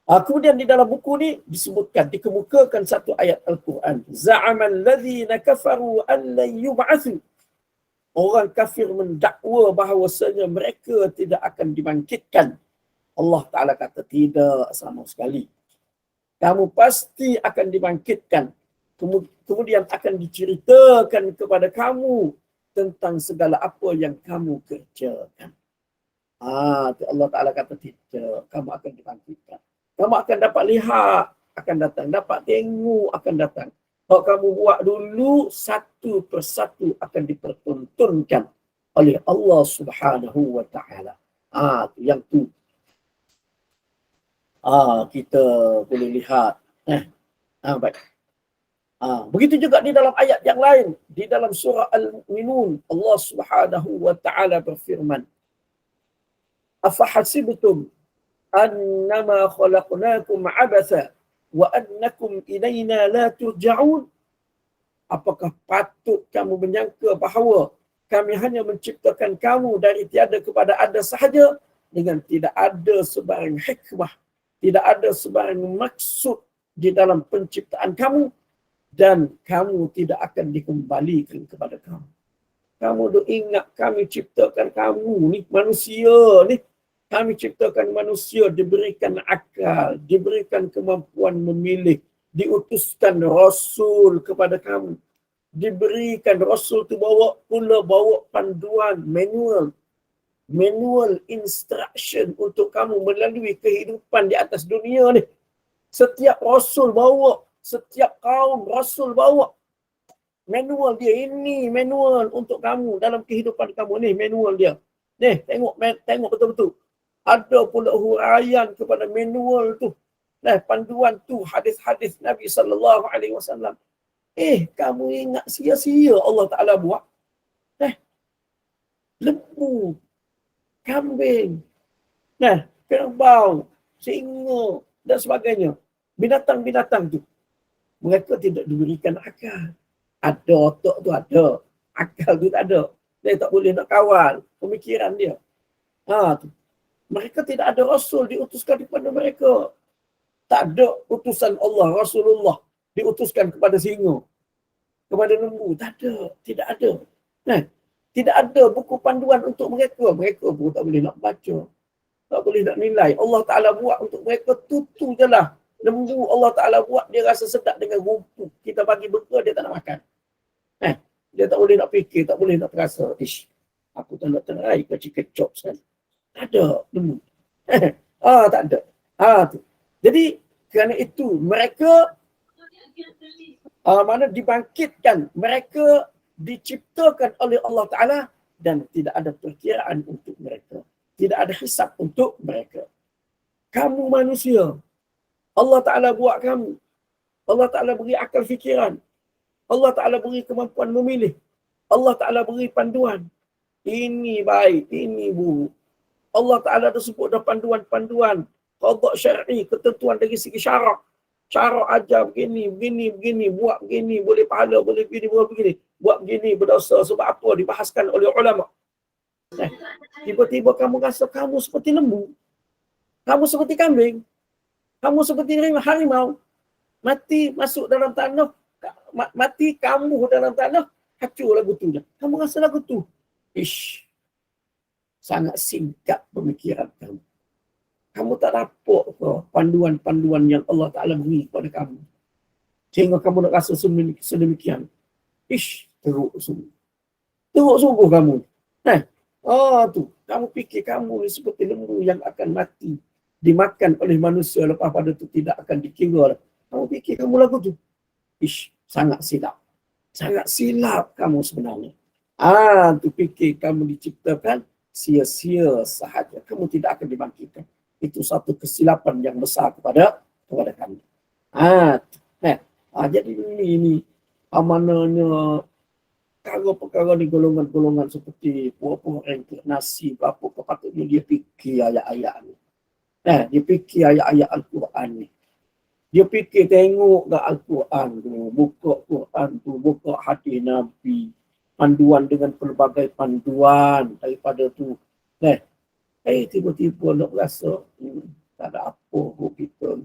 Kemudian di dalam buku ni disebutkan, dikemukakan satu ayat Al-Quran. Za'amal ladzina kafaru an lan yub'atsu. Orang kafir mendakwa bahawasanya mereka tidak akan dibangkitkan. Allah Ta'ala kata tidak sama sekali. Kamu pasti akan dibangkitkan. Kemudian akan diceritakan kepada kamu tentang segala apa yang kamu kerjakan. Allah Ta'ala kata tidak. Kamu akan dibangkitkan. Kamu akan dapat lihat akan datang. Dapat tengok akan datang. Kalau kamu buat dulu, satu persatu akan dipertontonkan oleh Allah Subhanahu wa Ta'ala. Yang tu. Kita boleh lihat. Baik. Begitu juga di dalam ayat yang lain. Di dalam surah Al-Mu'minun, Allah Subhanahu wa Ta'ala berfirman, "Afahasibtum annama khalaqnakum abatha wa annakum ilayna la turja'un?" Apakah patut kamu menyangka bahawa kami hanya menciptakan kamu dari tiada kepada ada sahaja dengan tidak ada sebarang hikmah, tidak ada sebarang maksud di dalam penciptaan kamu, dan kamu tidak akan dikembalikan kepada kamu. Kamu dah ingat kami ciptakan kamu ni, manusia ni. Kami ciptakan manusia, diberikan akal, diberikan kemampuan memilih, diutuskan Rasul kepada kamu. Diberikan Rasul tu bawa panduan, manual instruction untuk kamu melalui kehidupan di atas dunia ni. Setiap Rasul bawa, setiap kaum Rasul bawa manual dia. Ini manual untuk kamu dalam kehidupan kamu ni, manual dia. Ni, tengok betul-betul. Ada pula huraian kepada manual tu. Panduan tu, hadis-hadis Nabi SAW. Kamu ingat sia-sia Allah Ta'ala buat? Lembu, kambing, kerbau, singa dan sebagainya. Binatang-binatang tu, mereka tidak diberikan akal. Ada otak tu ada, akal tu tak ada. Dia tak boleh nak kawal pemikiran dia. Tu. Mereka tidak ada Rasul diutuskan kepada mereka. Tak ada utusan Allah, Rasulullah diutuskan kepada singa, kepada lembu. Tak ada, tidak ada. Tidak ada buku panduan untuk mereka. Mereka pun tak boleh nak baca, tak boleh nak nilai. Allah Ta'ala buat untuk mereka tutu je lah. Lembu Allah Ta'ala buat, dia rasa sedap dengan rumput. Kita bagi bekal, dia tak nak makan. Dia tak boleh nak fikir, tak boleh nak terasa. Aku tak nak terai ke chicken chops kan. Tak ada lembu. Tak ada. Tu. Jadi kerana itu mereka mana dibangkitkan, mereka diciptakan oleh Allah Ta'ala dan tidak ada perkiraan untuk mereka. Tidak ada hisab untuk mereka. Kamu manusia, Allah Ta'ala buat kamu. Allah Ta'ala beri akal fikiran. Allah Ta'ala beri kemampuan memilih. Allah Ta'ala beri panduan. Ini baik, ini buruk. Allah Ta'ala dah sebut dah panduan-panduan. Qadha syar'i, ketentuan dari segi syarak. Syarak ajar begini, buat begini, boleh pahala, boleh begini, buat begini. Buat begini, berdosa. Sebab apa? Dibahaskan oleh ulama. Tiba-tiba kamu rasa kamu seperti lembu. Kamu seperti kambing. Kamu seperti harimau. Mati masuk dalam tanah. Mati kamu dalam tanah. Hancur lagu tu. Kamu rasa lagu tu. Sangat singkat pemikiran kamu. Kamu tak dapat ke panduan-panduan yang Allah Ta'ala beri kepada kamu. Sehingga kamu nak rasa sedemikian. Teruk sungguh. Teruk sungguh kamu. Tu. Kamu fikir kamu ni seperti lembu yang akan mati. Dimakan oleh manusia, lepas pada tu tidak akan dikira. Kamu fikir kamu lagu tu. Sangat silap. Sangat silap kamu sebenarnya. Tu fikir kamu diciptakan sia-sia sahaja. Kamu tidak akan dibangkitkan. Itu satu kesilapan yang besar kepada kami. Jadi ini amanahnya perkara-perkara ni, golongan-golongan seperti puak-puak reinkarnasi, apa patutnya dia fikir ayat-ayat ni. Dia fikir ayat-ayat Al-Quran ni. Dia fikir tengok ke Al-Quran tu, buka Quran tu, buka hadis Nabi, panduan dengan pelbagai panduan daripada tu. Tiba-tiba nak rasa tak ada apa pun kita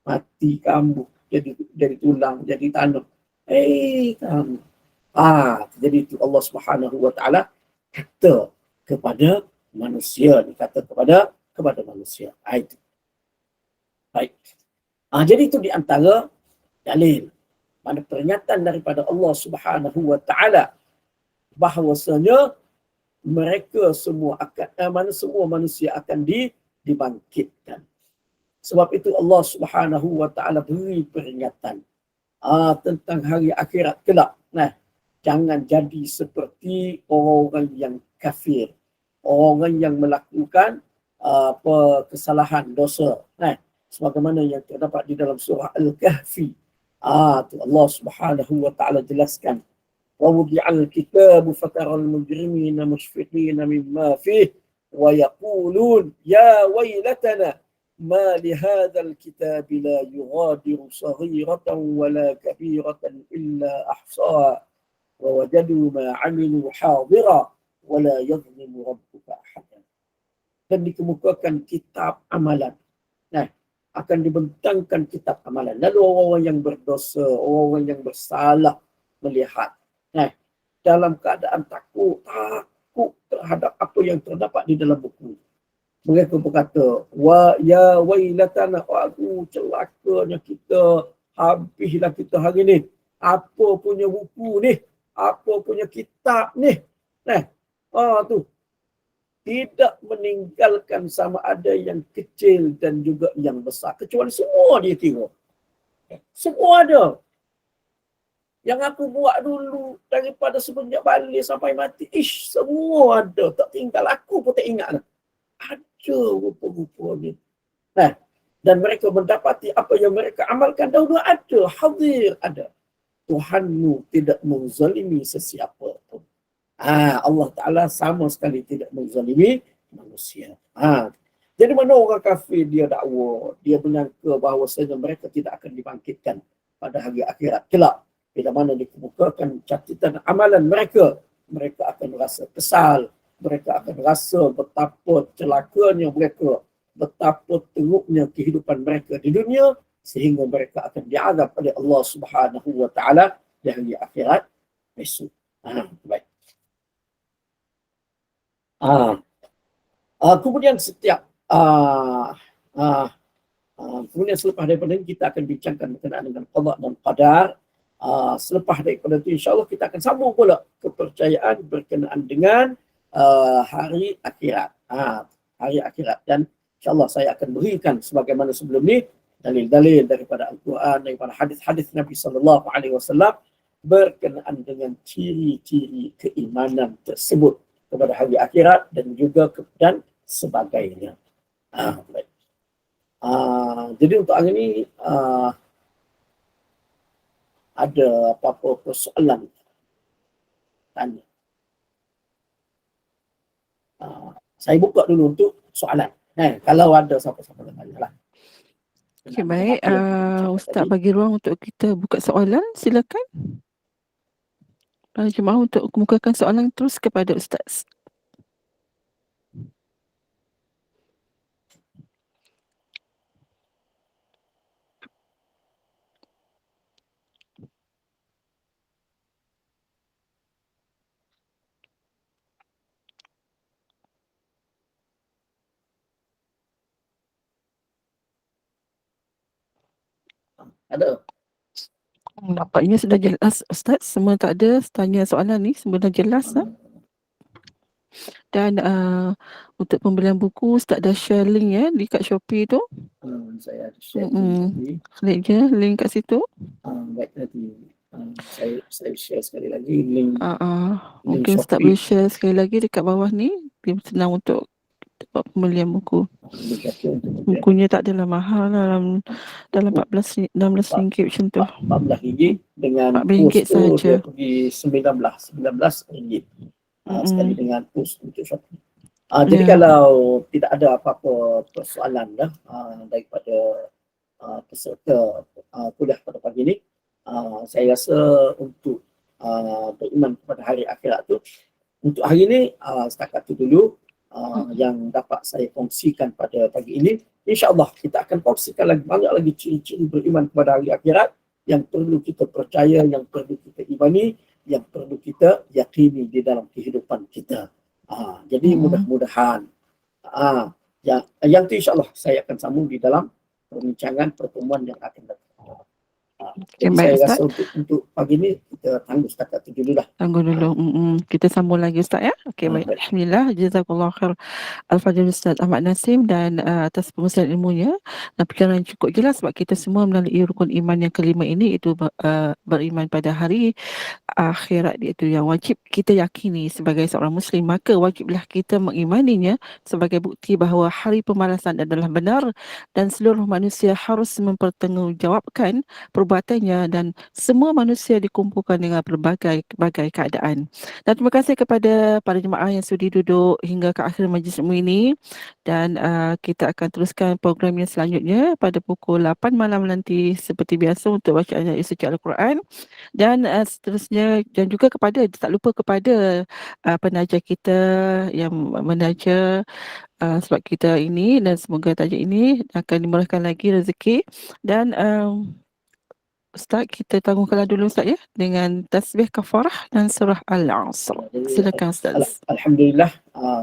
mati, kamu jadi tulang, jadi tanah. Kamu Jadi itu Allah Subhanahu wa taala kata kepada manusia, dikata kepada manusia. Itu. Baik. Jadi itu di antara dalil pada peringatan daripada Allah Subhanahu wa taala bahawasanya mereka semua akan semua manusia akan dibangkitkan. Sebab itu Allah Subhanahu wa taala beri peringatan tentang hari akhirat kelak. Nah, jangan jadi seperti orang yang kafir, orang yang melakukan kesalahan dosa. Nah, sebagaimana yang terdapat di dalam surah Al-Kahfi. Allah Subhanahu wa taala jelaskan, wa wudi'al kitabu fataral mujrimina mushfiqina mimma fihi wa yaqulun ya waylatana ma li hadzal kitabi la yughadiru saghiratan wala kabiratan illa ahsaha wa wajadu ma 'amilu hadira wala yadhlimu rabbuka ahadan. Dan dikemukakan kitab amalan. Nah, akan dibentangkan kitab amalan. Lalu orang-orang yang berdosa, orang-orang yang bersalah melihat. Nah, dalam keadaan takut terhadap apa yang terdapat di dalam buku. Mereka berkata, ya wailatana, aduh celakanya kita, habislah kita hari ni. Apa punya buku ni? Apa punya kitab ni? Nah, tu. Tidak meninggalkan sama ada yang kecil dan juga yang besar. Kecuali semua dia kira. Semua ada. Yang aku buat dulu daripada semenjak balik sampai mati. Semua ada. Tak tinggal. Aku pun tak ingat. Ada rupa-rupa ni. Nah, dan mereka mendapati apa yang mereka amalkan dahulu ada. Hadir ada. Tuhanmu tidak menzalimi sesiapa pun. Allah Ta'ala sama sekali tidak menzalimi manusia. Jadi mana orang kafir dia dakwa, dia menyangka bahawasanya mereka tidak akan dibangkitkan pada hari akhirat kelak. Bila mana dikemukakan catatan amalan mereka, mereka akan rasa kesal, mereka akan rasa betapa celakanya mereka, betapa teruknya kehidupan mereka di dunia, sehingga mereka akan diazab oleh Allah Subhanahu wa taala di hari akhirat besok. Baik. Kemudian setiap kemudian selepas daripada ini kita akan bincangkan berkenaan dengan qada dan qadar. Selepas daripada itu insya-Allah kita akan sambung pula kepercayaan berkenaan dengan hari akhirat. Hari akhirat, dan insya-Allah saya akan berikan sebagaimana sebelum ni dalil-dalil daripada Al-Quran, daripada hadis-hadis Nabi sallallahu alaihi wasallam berkenaan dengan ciri-ciri keimanan tersebut kepada hari akhirat dan juga dan sebagainya. Baik. Jadi untuk hari ini ada apa-apa persoalan tanya. Saya buka dulu untuk soalan. Kalau ada siapa-siapa yang tanya lah. Okay, baik. Ustaz bagi ruang untuk kita buka soalan. Silakan. Jemaah untuk kemukakan soalan terus kepada Ustaz. Ada. Nampaknya sudah jelas Ustaz. Semua tak ada tanya soalan ni. Semua dah jelas. Dan untuk pembelian buku Ustaz dah share link ya di kat Shopee tu. Saya share link. Klik je link kat situ. Baik, nanti saya share sekali lagi link. Mungkin Ustaz boleh share sekali lagi dekat bawah ni. Dia senang untuk buat pembelian buku. Bukunya tak adalah mahal dalam 16 ringgit macam tu. 14 ringgit dengan RM14 post tu sahaja. dia pergi 19 ringgit. Sekali dengan post untuk Shopee. Jadi kalau tidak ada apa-apa persoalan daripada peserta kuliah pada pagi ini, saya rasa untuk beriman kepada hari akhirat tu, untuk hari ini setakat itu dulu yang dapat saya kongsikan pada pagi ini. InsyaAllah kita akan kongsikan lagi banyak lagi ciri-ciri beriman kepada hari akhirat yang perlu kita percaya, yang perlu kita imani yang perlu kita yakini di dalam kehidupan kita. Jadi mudah-mudahan yang itu insya Allah saya akan sambung di dalam perbincangan pertemuan yang akan datang. Jadi baik, saya Ustaz. rasa untuk pagi ini kita tangguh setakat itu dulu lah. Tunggu dulu. Kita sambung lagi, Ustaz, ya. Okey, baik. Baik. Alhamdulillah. Jazakallah khair Al-Fadhil Ustaz Ahmad Nasim dan atas pengusian ilmunya dan perjalanan yang cukup jelas sebab kita semua melalui rukun iman yang kelima ini, itu beriman pada hari akhirat, iaitu yang wajib kita yakini sebagai seorang Muslim. Maka wajiblah kita mengimaninya sebagai bukti bahawa hari pembalasan adalah benar dan seluruh manusia harus mempertanggungjawabkan perbuatannya dan semua manusia dikumpulkan dengan berbagai keadaan. Dan terima kasih kepada para jemaah yang sudi duduk hingga ke akhir majlis ilmu ini, dan kita akan teruskan program yang selanjutnya pada pukul 8 malam nanti seperti biasa untuk bacaan ayat suci Al-Quran, dan seterusnya, dan juga tak lupa kepada penaja kita yang menaja sebab kita ini, dan semoga tajuk ini akan dimurahkan lagi rezeki. Dan Ustaz, kita tangguhkanlah dulu, Ustaz, ya, dengan tasbih kafarah dan surah Al-Asr. Silakan, Ustaz. Alhamdulillah,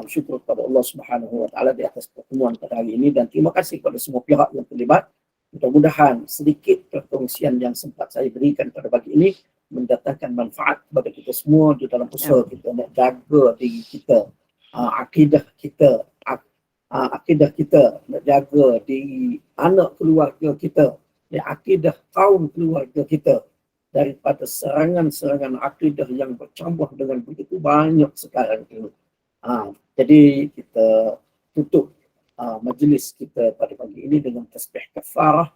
syukur kepada Allah Subhanahu wa taala di atas pertemuan pada hari ini, dan terima kasih kepada semua pihak yang terlibat. Mudah-mudahan sedikit perkongsian yang sempat saya berikan pada pagi ini mendatangkan manfaat kepada kita semua di dalam usaha kita nak jaga diri kita, akidah kita, nak jaga diri anak keluarga kita, akidah kaum keluarga kita daripada serangan-serangan akidah yang bercampur dengan begitu banyak sekarang ini. Jadi kita tutup majlis kita pada pagi ini dengan tasbih kafarah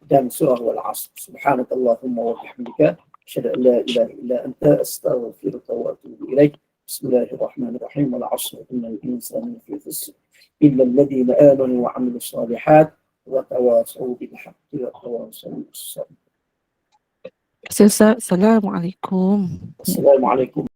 dan surah Al-Asr. Subhanakallahumma wa bihamdika asyhadu an la ilaha illa anta astaghfiruka wa atubu ilaik. Bismillahirrahmanirrahim. Wal-'asr innal insana lafi khusr illa alladhina amanu wa 'amilus shalihat wa tawassaw bil haqqi wa tawassaw bis sabr. Assalamualaikum. Assalamualaikum.